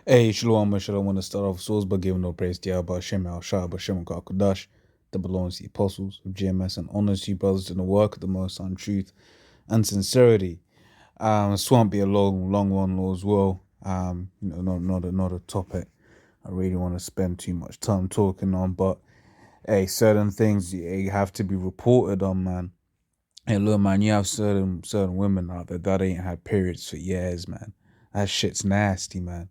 Hey, Shalom, Mashallah. I want to start off source by giving no praise to Yahweh Hashem, Al Shah, Hashem, Kadash, that belongs to the apostles of GMS and honors to you, brothers, in the work of the Most on truth and sincerity. This won't be a long one, Lord, as well. Not a topic I really want to spend too much time talking on, but hey, certain things you have to be reported on, man. Hey, look, man, you have certain women out there that ain't had periods for years, man. That shit's nasty, man.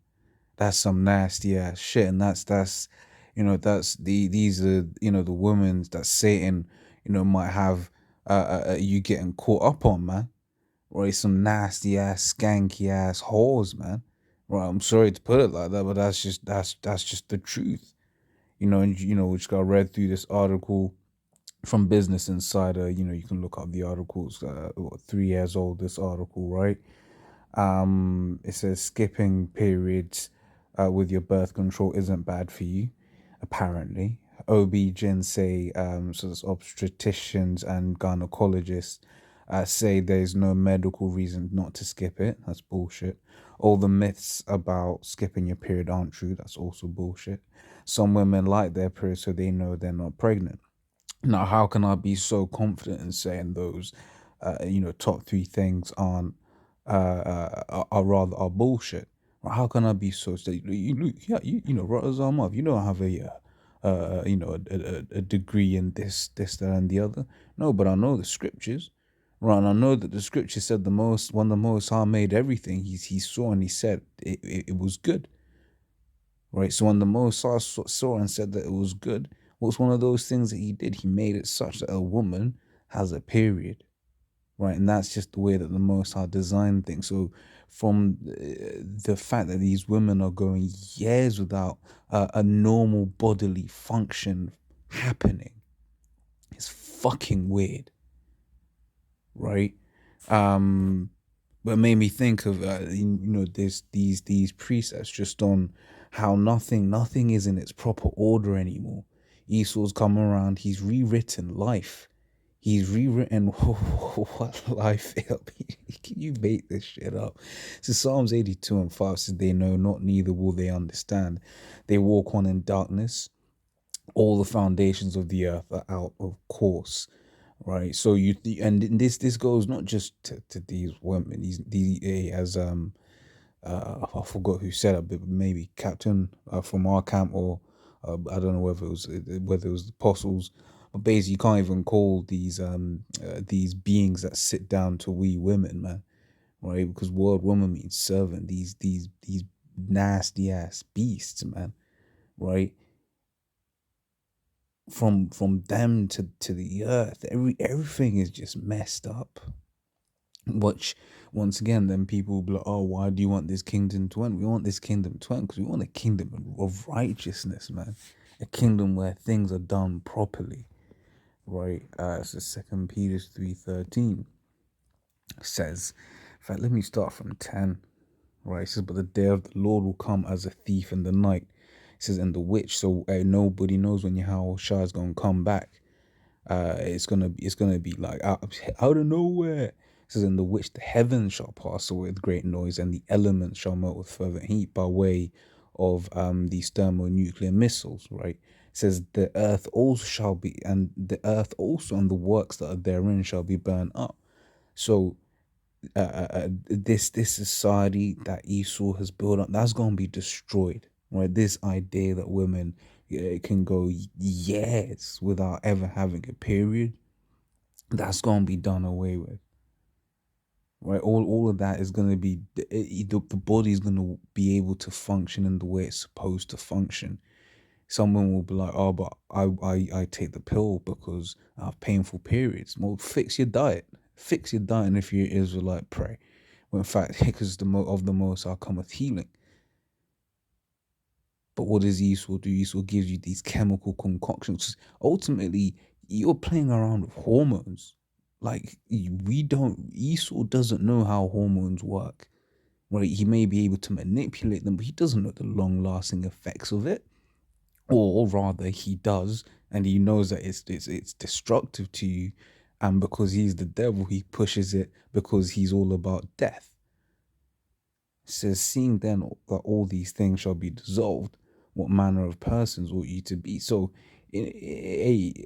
That's some nasty ass shit, and that's that's these are the women that Satan might have you getting caught up on, man. Right, some nasty ass skanky ass whores, man. Right, I'm sorry to put it like that, but that's just the truth. And we just got read through this article from Business Insider. You can look up the articles. 3 years old, this article, right? It says skipping periods with your birth control isn't bad for you, apparently. OB-GYNs say, so there's obstetricians and gynecologists say there's no medical reason not to skip it. That's bullshit. All the myths about skipping your period aren't true. That's also bullshit. Some women like their period so they know they're not pregnant. Now, how can I be so confident in saying those, top three things are rather are bullshit? How can I be so yeah, right as I'm off. You don't have a degree in this, that, and the other. No, but I know the scriptures, right? And I know that the scripture said when the Most High made everything, he saw and he said it was good, right? So when the Most High saw and said that it was good, what's one of those things that he did? He made it such that a woman has a period, right? And that's just the way that the Most High designed things. So from the fact that these women are going years without a normal bodily function happening, it's fucking weird, right? But it made me think of this these precepts just on how nothing is in its proper order anymore. Esau's come around, he's rewritten life. He's rewritten what life is. Can you make this shit up? So Psalms 82 and 5 says they know not, neither will they understand. They walk on in darkness. All the foundations of the earth are out of course, right? So and this goes not just to these women. These as I forgot who said it, but maybe Captain from our camp, or I don't know whether it was the apostles. But basically, you can't even call these beings that sit down to we women, man, right? Because word woman means servant. These nasty ass beasts, man, right? From them to the earth, everything is just messed up. Which, once again, then people will be like, oh, why do you want this kingdom to end? We want this kingdom to end because we want a kingdom of righteousness, man. A kingdom where things are done properly, right? So 2 Peter 3:13 says, in fact, let me start from 10, right? It says, but the day of the Lord will come as a thief in the night. It says, and the witch, so nobody knows when Yahweh Shah is going to come back. It's gonna be like out of nowhere. It says, in the which the heavens shall pass away with great noise, and the elements shall melt with fervent heat by way of these thermonuclear missiles. Right. It says the earth also shall be, and the earth also and the works that are therein shall be burned up. So this society that Esau has built up, that's gonna be destroyed. Right. This idea that women can go years without ever having a period, that's gonna be done away with, right? All of that is gonna be the body is gonna be able to function in the way it's supposed to function. Someone will be like, oh, but I take the pill because I have painful periods. Well, fix your diet. Fix your diet, and if you're Israelite, pray. Well, in fact, because of the Most High cometh healing. But what does Esau do? Esau gives you these chemical concoctions. Ultimately, you're playing around with hormones. Like, Esau doesn't know how hormones work. Right? He may be able to manipulate them, but he doesn't know the long lasting effects of it. Or rather, he does, and he knows that it's destructive to you. And because he's the devil, he pushes it because he's all about death. It says, seeing then that all these things shall be dissolved, what manner of persons ought you to be? So,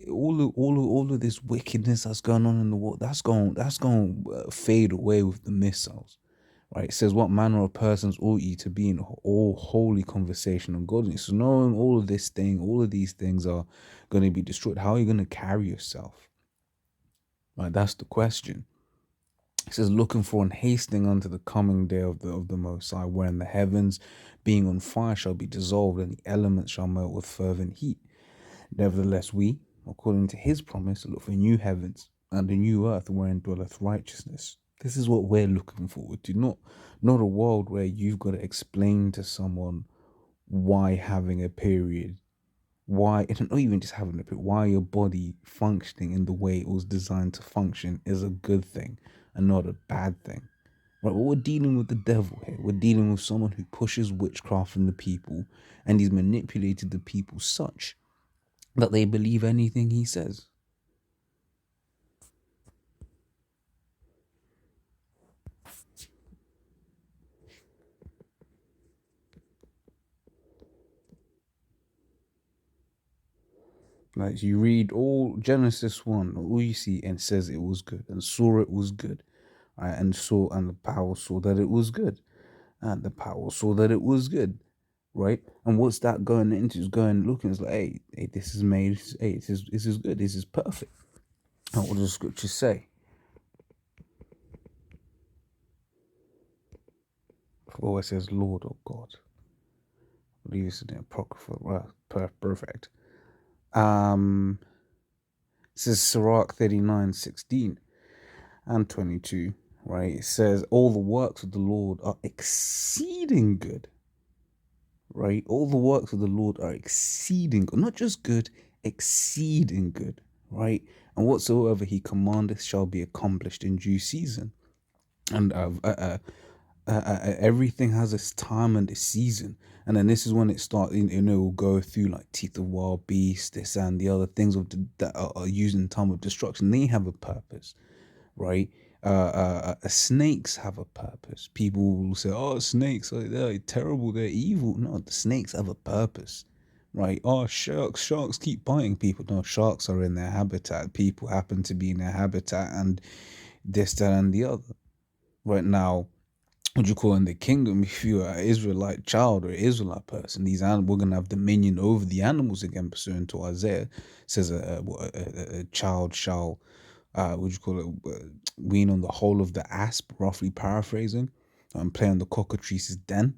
all of this wickedness that's going on in the world, that's going to fade away with the missiles, right? It says, what manner of persons ought you to be in all holy conversation and godliness? So, knowing all of these things are going to be destroyed, how are you going to carry yourself? Right, that's the question. It says, looking for and hastening unto the coming day of the Most High, wherein the heavens, being on fire, shall be dissolved, and the elements shall melt with fervent heat. Nevertheless, we, according to His promise, look for new heavens and a new earth, wherein dwelleth righteousness. This is what we're looking forward to, not a world where you've got to explain to someone why having a period, why, and not even just having a period, why your body functioning in the way it was designed to function is a good thing and not a bad thing. Right, but we're dealing with the devil here. We're dealing with someone who pushes witchcraft from the people, and he's manipulated the people such that they believe anything he says. Like, you read all Genesis 1, all you see, and it says it was good, and saw it was good. Right, and the power saw that it was good, and the power saw that it was good. Right, and what's that going into? Is going looking, it's like, hey, this is made, hey, this is good, this is perfect. And what does the scripture say? For it says, Lord or God. I believe it's in the Apocrypha. Well, perfect. It says Sirach 39:16 and 22, right? It says, all the works of the Lord are exceeding good, right? All the works of the Lord are exceeding good, not just good, exceeding good, right? And whatsoever he commandeth shall be accomplished in due season. And everything has its time and its season. And then this is when it starts, will go through like teeth of wild beasts, this and the other things that are used in time of destruction. They have a purpose, right? Snakes have a purpose. People will say, oh, snakes, they're terrible, they're evil. No, the snakes have a purpose, right? Oh, sharks keep biting people. No, sharks are in their habitat. People happen to be in their habitat, and this, that, and the other. Right now, what you call in the kingdom, if you're an Israelite child or an Israelite person, these animals, we're gonna have dominion over the animals again, pursuant to Isaiah. It says a child shall, what you call it, wean on the whole of the asp, roughly paraphrasing, and play on the cockatrice's den.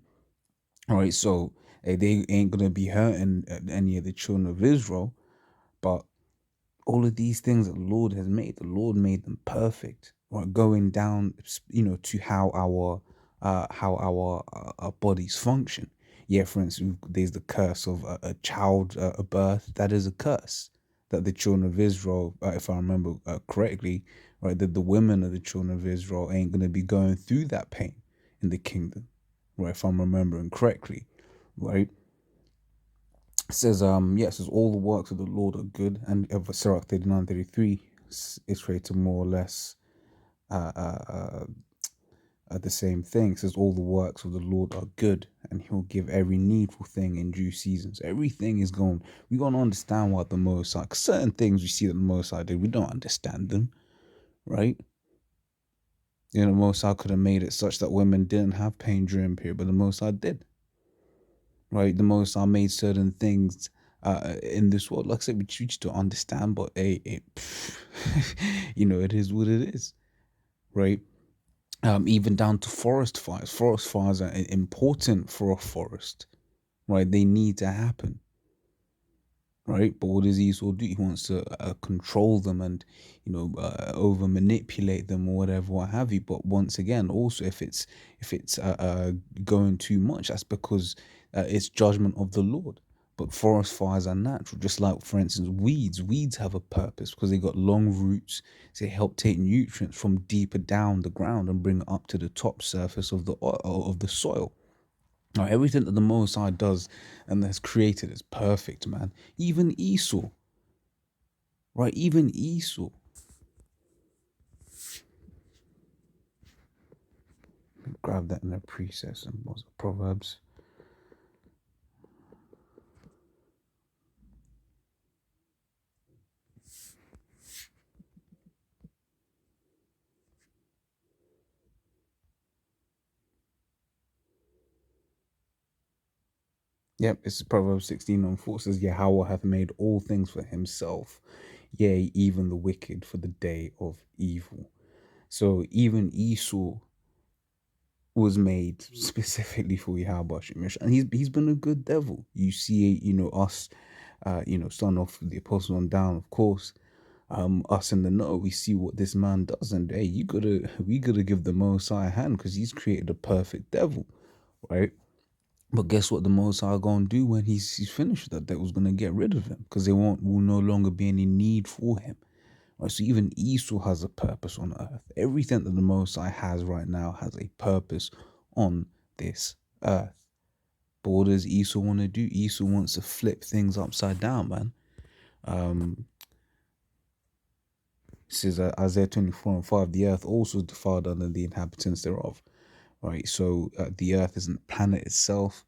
All right, so they ain't gonna be hurting any of the children of Israel, but all of these things that the Lord has made, the Lord made them perfect. Right, going down, to how our bodies function. Yeah, for instance, there's the curse of a child, a birth. That is a curse that the children of Israel, if I remember correctly, right, that the women of the children of Israel ain't gonna be going through that pain in the kingdom, right? If I'm remembering correctly, right? It says, it says all the works of the Lord are good, and Sirach 39:33 is created more or less uh, uh, the same thing. It says all the works of the Lord are good, and He'll give every needful thing in due seasons. Everything is going. We gotta understand what the Most High. 'Cause certain things we see that the Most High did, we don't understand them, right? The Most High could have made it such that women didn't have pain during period, but the Most High did. Right, the Most High made certain things in this world. Like I said, we just don't understand, but it is what it is, right? Even down to forest fires. Forest fires are important for a forest, right? They need to happen, right? But what does Esau do? He wants to control them and, over manipulate them or whatever, what have you. But once again, also if it's going too much, that's because it's judgment of the Lord. But forest fires are natural, just like, for instance, weeds. Weeds have a purpose because they got long roots. So they help take nutrients from deeper down the ground and bring it up to the top surface of the soil. Now, everything that the Most High does and has created is perfect, man. Even Esau, right? Even Esau. grab that in a preset. And was it Proverbs? Yep, it's Proverbs 16:4. It says, Yahweh hath made all things for himself, yea, even the wicked for the day of evil. So even Esau was made specifically for Yahweh Shemish, and he's been a good devil. You see, us, starting off with the apostle on down, of course. Us in the know, we see what this man does, and hey, we gotta give the Most High a hand because he's created a perfect devil, right? But guess what? The Most High gonna do when he's finished that? That was gonna get rid of him because will no longer be any need for him. Right? So even Esau has a purpose on earth. Everything that the Most High has right now has a purpose on this earth. But what does Esau want to do? Esau wants to flip things upside down, man. This is Isaiah 24:5. The earth also is defiled under the inhabitants thereof. Right? So the earth isn't the planet itself.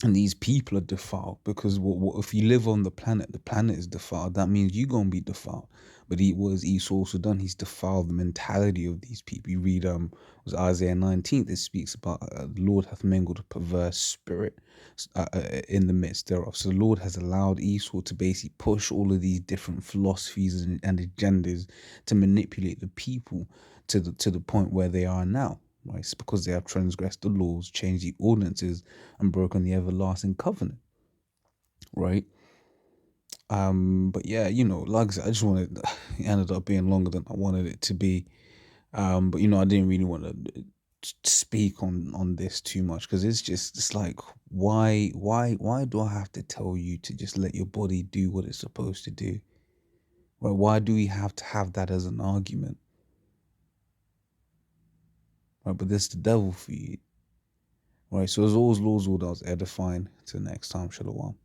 And these people are defiled because if you live on the planet is defiled. That means you're going to be defiled. But what has Esau also done? He's defiled the mentality of these people. You read was Isaiah 19. It speaks about the Lord hath mingled a perverse spirit in the midst thereof. So the Lord has allowed Esau to basically push all of these different philosophies and agendas to manipulate the people to the point where they are now. Right? It's because they have transgressed the laws, changed the ordinances, and broken the everlasting covenant. Right? But yeah, like I said, I just wanted it ended up being longer than I wanted it to be. But I didn't really want to speak on this too much because it's like why do I have to tell you to just let your body do what it's supposed to do? Right? Why do we have to have that as an argument? Right? But this the devil for you. Right, so as always, Lord's will, that was edifying. Till next time, Shalom.